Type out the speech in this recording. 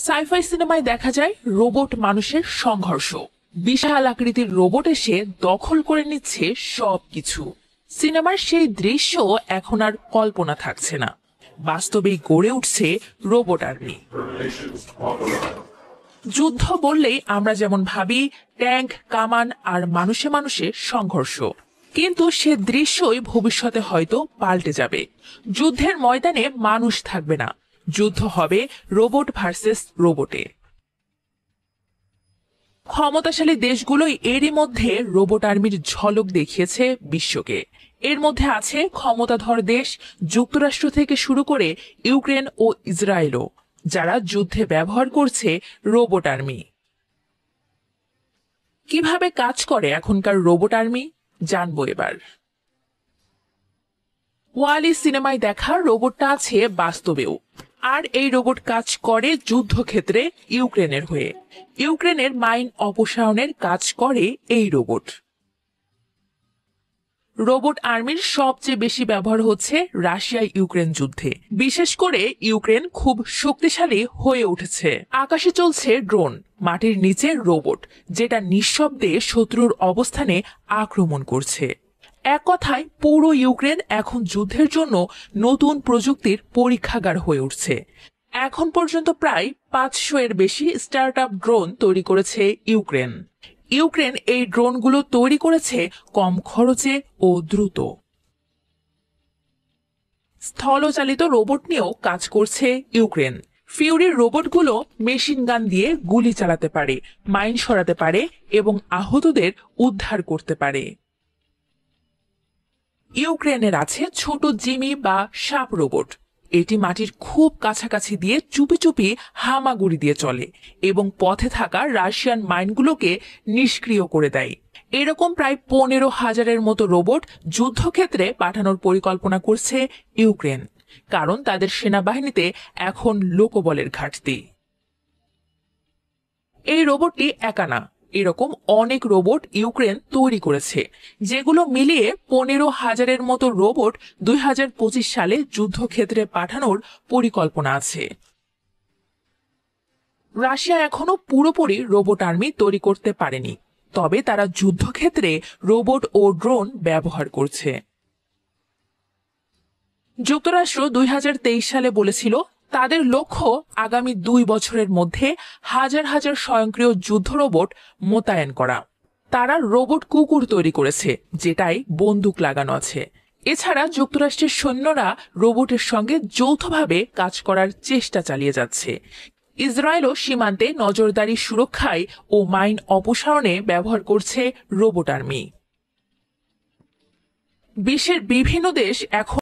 Sci fi সিনেমায় দেখা যায় রোবট মানুষের সংঘর্ষ। বিশাল আকৃতির রোবট এসে দখল করে নিচ্ছে সবকিছু। সিনেমার সেই দৃশ্য এখন আর কল্পনা থাকছে না, বাস্তবেই গড়ে উঠছে রোবট আর্মি। যুদ্ধ বললেই আমরা যেমন ভাবি ট্যাঙ্ক, কামান আর মানুষে মানুষে সংঘর্ষ, কিন্তু সে দৃশ্যই ভবিষ্যতে হয়তো পাল্টে যাবে। যুদ্ধের ময়দানে মানুষ থাকবে না, যুদ্ধ হবে রোবট ভার্সেস রোবটে। ক্ষমতাশালী দেশগুলোই এরই মধ্যে রোবট আর্মির ঝলক দেখিয়েছে বিশ্বকে। এর মধ্যে আছে ক্ষমতাধর দেশ যুক্তরাষ্ট্র থেকে শুরু করে ইউক্রেন ও ইসরায়েলও, যারা যুদ্ধে ব্যবহার করছে রোবট আর্মি। কিভাবে কাজ করে এখনকার রোবট আর্মি জানবো এবার। ওয়ালি সিনেমায় দেখা রোবটটা আছে বাস্তবেও, আর এই রোবট কাজ করে যুদ্ধক্ষেত্রে ইউক্রেনের হয়ে। ইউক্রেনের মাইন অপসারণের কাজ করে এই রোবট। রোবট আর্মির সবচেয়ে বেশি ব্যবহার হচ্ছে রাশিয়া ইউক্রেন যুদ্ধে। বিশেষ করে ইউক্রেন খুব শক্তিশালী হয়ে উঠেছে। আকাশে চলছে ড্রোন, মাটির নিচে রোবট, যেটা নিঃশব্দে শত্রুর অবস্থানে আক্রমণ করছে। এক কথায় পুরো ইউক্রেন এখন যুদ্ধের জন্য নতুন প্রযুক্তির পরীক্ষাগার হয়ে উঠছে। এখন পর্যন্ত প্রায় 500 এর বেশি স্টার্টআপ ড্রোন তৈরি করেছে ইউক্রেন। ইউক্রেন এই ড্রোনগুলো তৈরি করেছে কম খরচে ও দ্রুত। স্থলচালিত রোবট নিয়েও কাজ করছে ইউক্রেন। ফিউরির রোবটগুলো মেশিন গান দিয়ে গুলি চালাতে পারে, মাইন সরাতে পারে এবং আহতদের উদ্ধার করতে পারে। ইউক্রেনের আছে ছোট জিমি বা সাপ রোবট। এটি মাটির খুব কাছাকাছি দিয়ে চুপি চুপি হামাগুড়ি দিয়ে চলে এবং পথে থাকা রাশিয়ান মাইনগুলোকে নিষ্ক্রিয় করে দেয়। এরকম প্রায় 15,000-এর মতো রোবট যুদ্ধক্ষেত্রে পাঠানোর পরিকল্পনা করছে ইউক্রেন, কারণ তাদের সেনাবাহিনীতে এখন লোকবলের ঘাটতি। এই রোবটটি একা না, এরকম অনেক রোবট ইউক্রেন তৈরি করেছে, যেগুলো মিলিয়ে 15,000-এর মতো রোবট 2025 সালে যুদ্ধক্ষেত্রে পাঠানোর পরিকল্পনা আছে। রাশিয়া এখনো পুরোপুরি রোবট আর্মি তৈরি করতে পারেনি, তবে তারা যুদ্ধক্ষেত্রে রোবট ও ড্রোন ব্যবহার করছে। যুক্তরাষ্ট্র 2023 সালে বলেছিল তাদের লক্ষ্য আগামী 2 বছরের মধ্যে হাজার হাজার স্বয়ংক্রিয় যুদ্ধ রোবট মোতায়েন করা। তারা রোবট কুকুর তৈরি করেছে, যেটাই বন্দুক লাগানো আছে। এছাড়া যুক্তরাষ্ট্রের সৈন্যরা রোবটের সঙ্গে যৌথভাবে কাজ করার চেষ্টা চালিয়ে যাচ্ছে। ইসরায়েলও সীমান্তে নজরদারি সুরক্ষায় ও মাইন অপসারণে ব্যবহার করছে রোবট আর্মি। বিশ্বের বিভিন্ন দেশ এখন